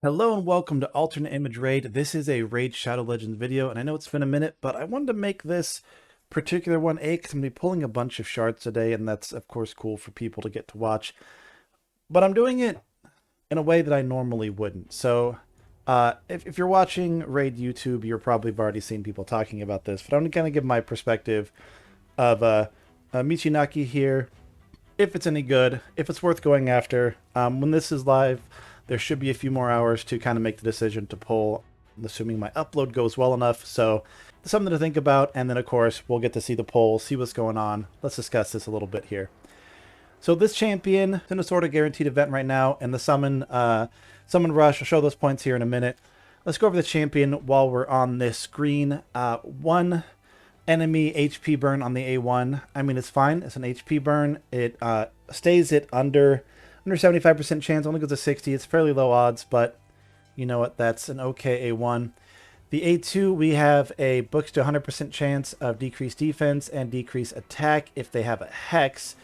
Hello and welcome to Alternate Image Raid. This is a Raid Shadow Legends video, and I know it's been a minute, but I wanted to make this particular one because I'm going to be pulling a bunch of shards today, and that's of course cool for people to get to watch. But I'm doing it in a way that I normally wouldn't. So if you're watching Raid YouTube, you're probably have already seen people talking about this, but I'm going to give my perspective of Michinaki here, if it's any good, if it's worth going after. When this is live, there should be a few more hours to kind of make the decision to pull, assuming my upload goes well enough. So something to think about. And then, of course, we'll get to see the poll, see what's going on. Let's discuss this a little bit here. So this champion is in a sort of guaranteed event right now, and the summon rush. I'll show those points here in a minute. Let's go over the champion while we're on this screen. One enemy HP burn on the A1. I mean, it's fine. It's an HP burn. It stays at under 75% chance. Only goes to 60. It's fairly low odds, but you know what? That's an okay A1. The A2, we have a books to 100% chance of decreased defense and decreased attack if they have a hex,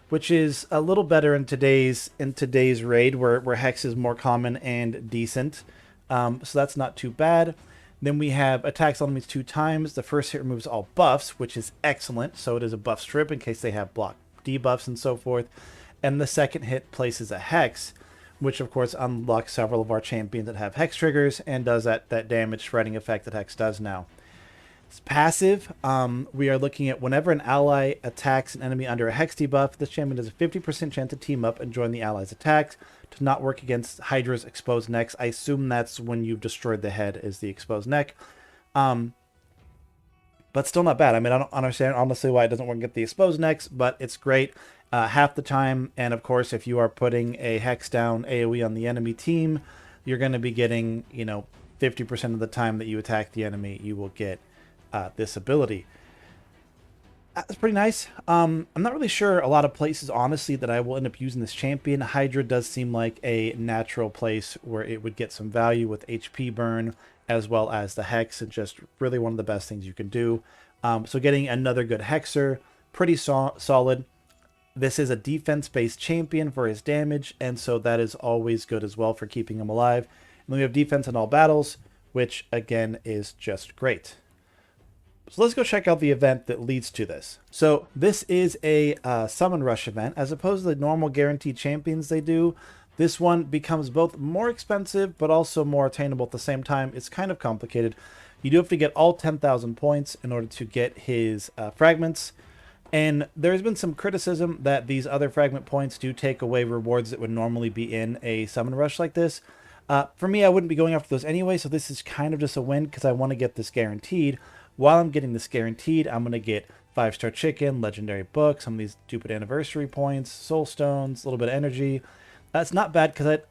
which is a little better in today's raid where hex is more common and decent. So that's not too bad. Then we have attacks on enemies 2 times. The first hit removes all buffs, which is excellent. So it is a buff strip in case they have block debuffs and so forth. And the second hit places a hex, which of course unlocks several of our champions that have hex triggers and does that damage spreading effect that hex does now. It's passive. We are looking at whenever an ally attacks an enemy under a hex debuff, this champion has a 50% chance to team up and join the ally's attacks to not work against Hydra's exposed necks. I assume that's when you've destroyed the head is the exposed neck. But still not bad. I mean, I don't understand honestly why it doesn't work against the exposed necks, but it's great half the time. And of course, if you are putting a hex down AoE on the enemy team, you're going to be getting, 50% of the time that you attack the enemy, you will get this ability. That's pretty nice. I'm not really sure a lot of places, honestly, that I will end up using this champion. Hydra does seem like a natural place where it would get some value with HP burn, as well as the hex, and just really one of the best things you can do. So getting another good hexer, pretty solid. This is a defense-based champion for his damage, and so that is always good as well for keeping him alive. And then we have defense in all battles, which again is just great. So let's go check out the event that leads to this. So this is a summon rush event. As opposed to the normal guaranteed champions they do, this one becomes both more expensive but also more attainable at the same time. It's kind of complicated. You do have to get all 10,000 points in order to get his fragments. And there's been some criticism that these other fragment points do take away rewards that would normally be in a summon rush like this. For me, I wouldn't be going after those anyway, so this is kind of just a win because I want to get this guaranteed. While I'm getting this guaranteed, I'm going to get 5-star chicken, legendary book, some of these stupid anniversary points, soul stones, a little bit of energy. That's not bad because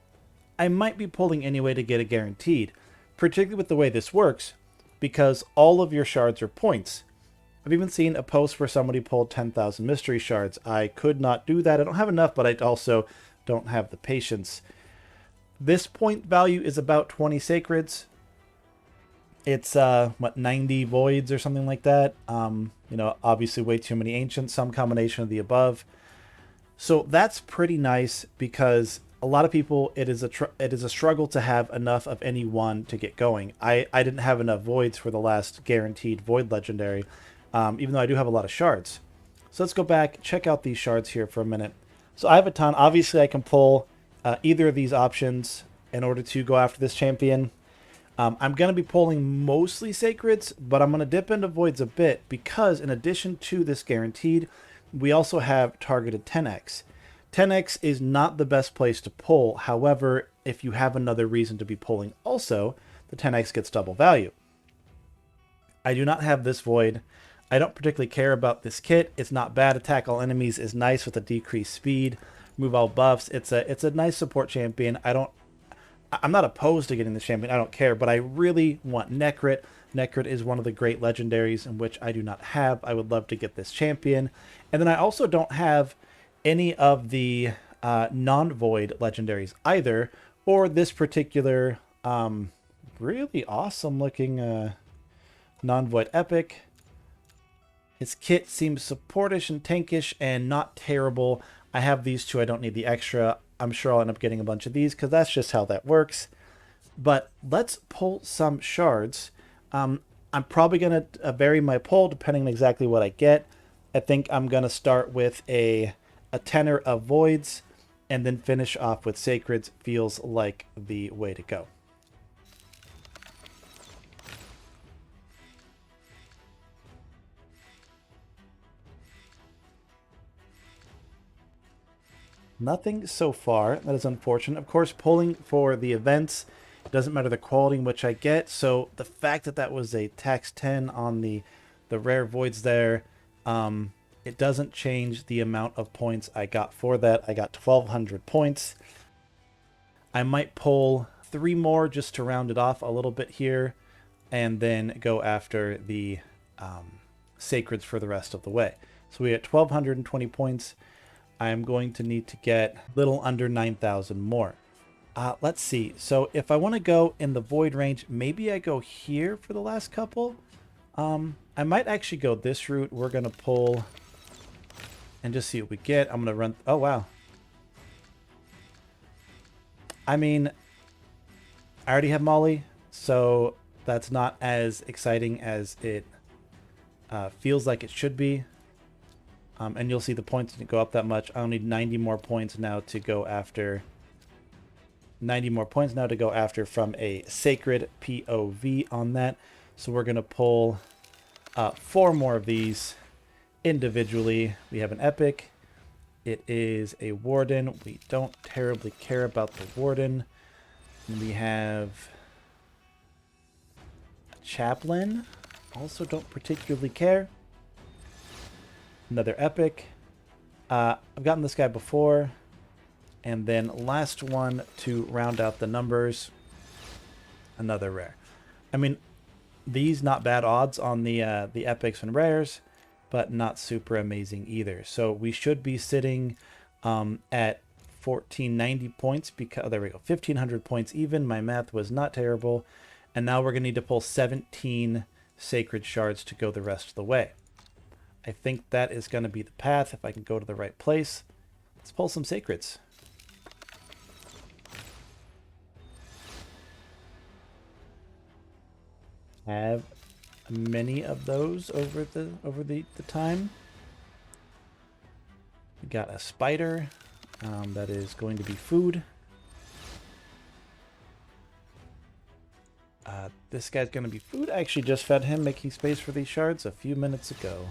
I might be pulling anyway to get a guaranteed, particularly with the way this works, because all of your shards are points. I've even seen a post where somebody pulled 10,000 mystery shards. I could not do that. I don't have enough, but I also don't have the patience. This point value is about 20 sacreds. It's, 90 voids or something like that. Obviously way too many ancients, some combination of the above. So that's pretty nice because a lot of people, it is a struggle to have enough of any one to get going. I didn't have enough voids for the last guaranteed void legendary, even though I do have a lot of shards. So let's go back, check out these shards here for a minute. So I have a ton. Obviously, I can pull either of these options in order to go after this champion. I'm going to be pulling mostly sacreds, but I'm going to dip into voids a bit because in addition to this guaranteed, we also have targeted 10x. 10x is not the best place to pull. However, if you have another reason to be pulling also, the 10x gets double value. I do not have this void. I don't particularly care about this kit. It's not bad. Attack all enemies is nice with a decreased speed. Move all buffs. It's a nice support champion. I'm not opposed to getting the champion. I don't care, but I really want Nehkret. Nehkret is one of the great legendaries in which I do not have. I would love to get this champion. And then I also don't have any of the non-void legendaries either, or this particular really awesome looking non-void epic. His kit seems supportish and tankish and not terrible. I have these two. I don't need the extra. I'm sure I'll end up getting a bunch of these because that's just how that works. But let's pull some shards. I'm probably going to vary my pull depending on exactly what I get. I think I'm going to start with a tenor of voids and then finish off with sacreds. Feels like the way to go. Nothing so far. That is unfortunate. Of course, pulling for the events, it doesn't matter the quality in which I get. So the fact that that was a tax 10 on the rare voids there, it doesn't change the amount of points I got for that. I got 1,200 points. I might pull 3 more just to round it off a little bit here, and then go after the sacreds for the rest of the way. So we get 1,220 points. I'm going to need to get a little under 9,000 more. Let's see. So if I want to go in the void range, maybe I go here for the last couple. I might actually go this route. We're going to pull and just see what we get. I'm going to run. Oh, wow. I mean, I already have Molly, so that's not as exciting as it feels like it should be. And you'll see the points didn't go up that much. I'll need 90 more points now to go after. 90 more points now to go after from a sacred POV on that. So we're going to pull 4 more of these individually. We have an epic. It is a warden. We don't terribly care about the warden. And we have a chaplain. Also don't particularly care. Another epic. I've gotten this guy before. And then last one to round out the numbers. Another rare. I mean, these not bad odds on the epics and rares, but not super amazing either. So we should be sitting at 1,490 points because oh, there we go, 1,500 points even. My math was not terrible. And now we're gonna need to pull 17 sacred shards to go the rest of the way. I think that is going to be the path if I can go to the right place. Let's pull some sacreds. Have many of those over the time. We got a spider. That is going to be food. This guy's going to be food. I actually just fed him, making space for these shards a few minutes ago.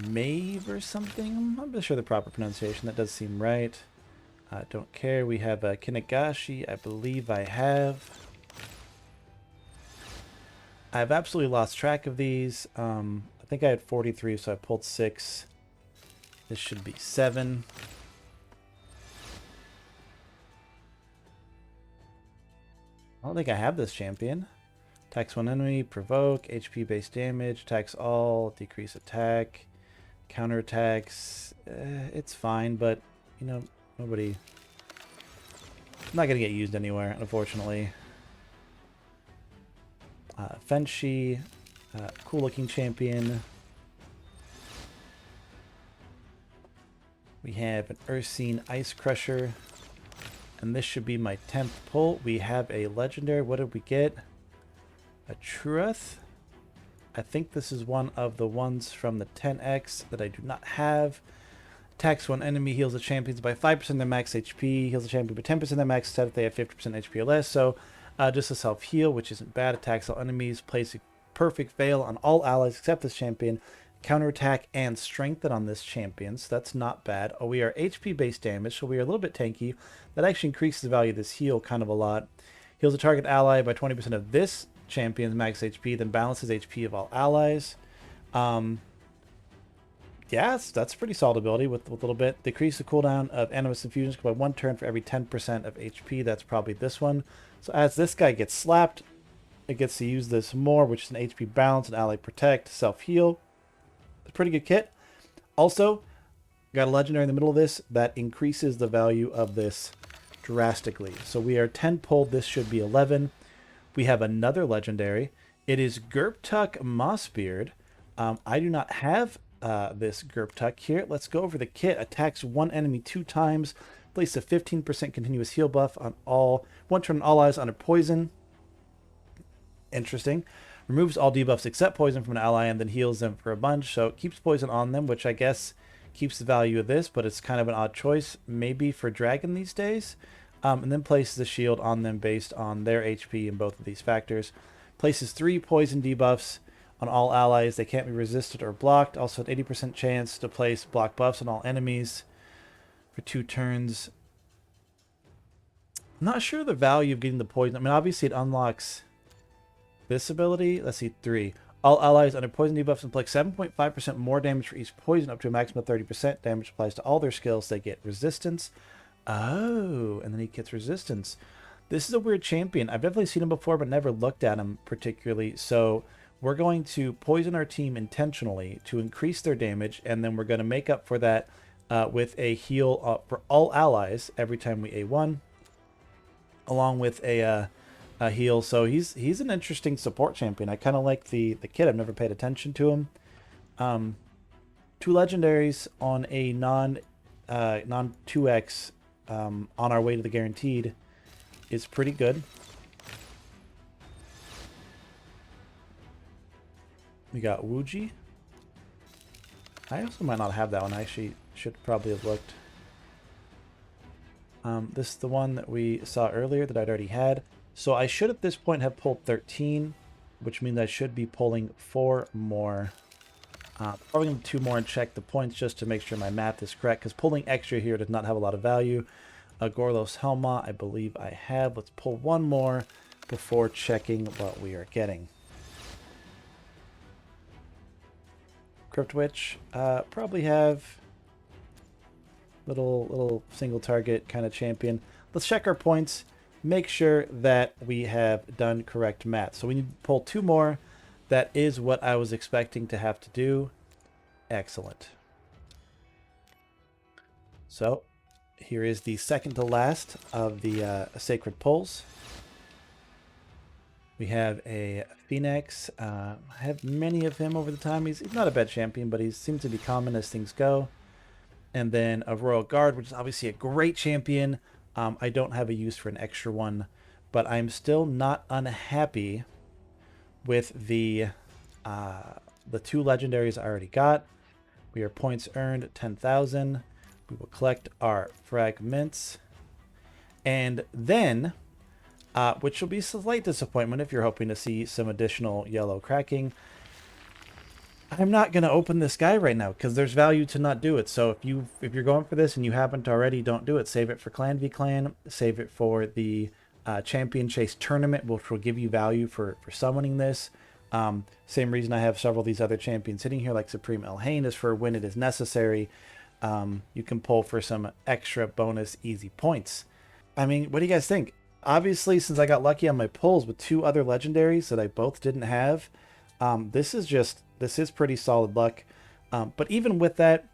Mave or something? I'm not sure the proper pronunciation. That does seem right. Don't care. We have a Kinagashi. I believe I have. I've absolutely lost track of these. I think I had 43, so I pulled 6. This should be 7. I don't think I have this champion. Attacks one enemy, provoke, HP based damage, attacks all, decrease attack, counter attacks. It's fine, but you know, nobody. Not gonna get used anywhere, unfortunately. Fenshi, cool looking champion. We have an Ursine Ice Crusher, and this should be my 10th pull. We have a legendary. What did we get? A Truth. I think this is one of the ones from the 10X that I do not have. Attacks one enemy, heals the champions by 5% their max HP, heals the champion by 10% their max stat if they have 50% HP or less. So just a self-heal, which isn't bad. Attacks all enemies, place a perfect veil on all allies except this champion. Counterattack and strengthen on this champion, so that's not bad. Oh, we are HP based damage, so we are a little bit tanky. That actually increases the value of this heal kind of a lot. Heals a target ally by 20% of this champion's max HP, then balances HP of all allies. Yes, that's a pretty solid ability with a little bit. Decrease the cooldown of Animus Infusions by 1 turn for every 10% of HP. That's probably this one. So as this guy gets slapped, it gets to use this more, which is an HP balance, an ally protect, self-heal. It's a pretty good kit. Also, got a legendary in the middle of this that increases the value of this drastically. So we are 10 pulled. This should be 11. We have another legendary. It is Gerptuk Mossbeard. I do not have this Gerptuk here. Let's go over the kit. Attacks one enemy 2 times. Place a 15% continuous heal buff on one turn on all allies under poison. Interesting. Removes all debuffs except poison from an ally and then heals them for a bunch. So it keeps poison on them, which I guess keeps the value of this, but it's kind of an odd choice, maybe for Dragon these days. And then places a shield on them based on their HP in both of these factors. Places 3 poison debuffs on all allies. They can't be resisted or blocked. Also an 80% chance to place block buffs on all enemies for 2 turns. I'm not sure the value of getting the poison. I mean, obviously it unlocks this ability. Let's see, 3. All allies under poison debuffs inflict 7.5% more damage for each poison, up to a maximum of 30%. Damage applies to all their skills. They get resistance. Oh, and then he gets resistance. This is a weird champion. I've definitely seen him before, but never looked at him particularly. So we're going to poison our team intentionally to increase their damage, and then we're going to make up for that with a heal for all allies every time we A1, along with a heal. So he's an interesting support champion. I kind of like the kid. I've never paid attention to him. 2 legendaries on a non 2x on our way to the guaranteed is pretty good. We got Wuji. I also might not have that one. I actually should probably have looked. This is the one that we saw earlier that I'd already had. So I should at this point have pulled 13, which means I should be pulling 4 more. Probably going to 2 more and check the points just to make sure my math is correct, because pulling extra here does not have a lot of value. Gorlos Helma, I believe I have. Let's pull 1 more before checking what we are getting. Crypt Witch, probably have little single target kind of champion. Let's check our points. Make sure that we have done correct math. So we need to pull 2 more. That is what I was expecting to have to do. Excellent. So here is the second to last of the sacred pulls. We have a Phoenix. I have many of him over the time. He's not a bad champion, but he seems to be common as things go. And then a Royal Guard, which is obviously a great champion. I don't have a use for an extra one, but I'm still not unhappy with the 2 legendaries I already got. We are points earned 10,000. We will collect our fragments, and then, which will be a slight disappointment if you're hoping to see some additional yellow cracking, I'm not going to open this guy right now because there's value to not do it. So if you're going for this and you haven't already, don't do it. Save it for Clan v Clan. Save it for the Champion Chase tournament, which will give you value for summoning this. Same reason I have several of these other champions sitting here, like Supreme Elhain, is for when it is necessary. You can pull for some extra bonus easy points. I mean, what do you guys think? Obviously, since I got lucky on my pulls with 2 other legendaries that I both didn't have, this is pretty solid luck. But even with that,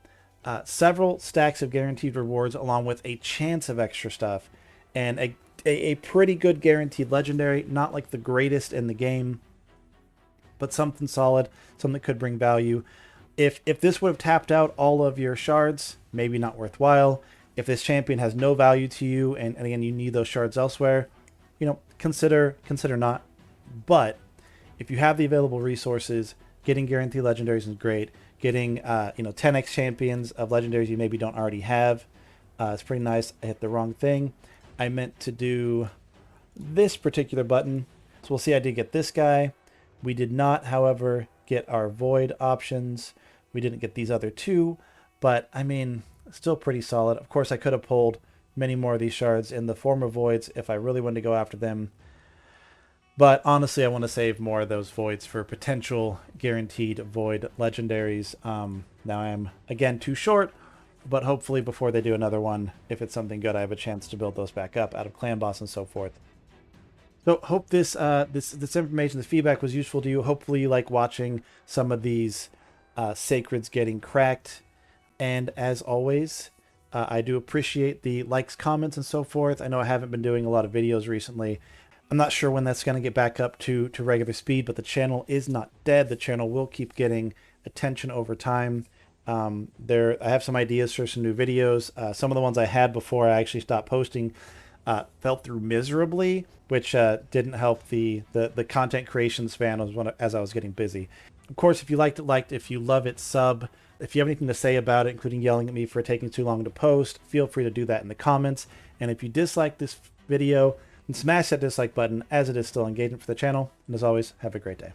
several stacks of guaranteed rewards along with a chance of extra stuff and a pretty good guaranteed legendary, not like the greatest in the game, but something solid, something that could bring value. If this would have tapped out all of your shards, maybe not worthwhile. If this champion has no value to you, and again, you need those shards elsewhere, consider not. But if you have the available resources, getting guaranteed legendaries is great. Getting 10x champions of legendaries you maybe don't already have, it's pretty nice. I hit the wrong thing. I meant to do this particular button. So we'll see, I did get this guy. We did not, however, get our void options. We didn't get these other 2, but I mean, still pretty solid. Of course, I could have pulled many more of these shards in the form of voids if I really wanted to go after them. But honestly, I want to save more of those voids for potential guaranteed void legendaries. Now I am, again, too short, but hopefully before they do another one, if it's something good, I have a chance to build those back up out of clan boss and so forth. So hope this information, this feedback was useful to you. Hopefully you like watching some of these sacreds getting cracked. And as always, I do appreciate the likes, comments, and so forth. I know I haven't been doing a lot of videos recently. I'm not sure when that's going to get back up to regular speed, but the channel is not dead. The channel will keep getting attention over time. I have some ideas for some new videos. Some of the ones I had before I actually stopped posting fell through miserably, which didn't help the content creation span as I was getting busy. Of course, if you liked it. If you love it, sub. If you have anything to say about it, including yelling at me for taking too long to post, feel free to do that in the comments. And if you dislike this video, then smash that dislike button, as it is still engagement for the channel. And as always, have a great day.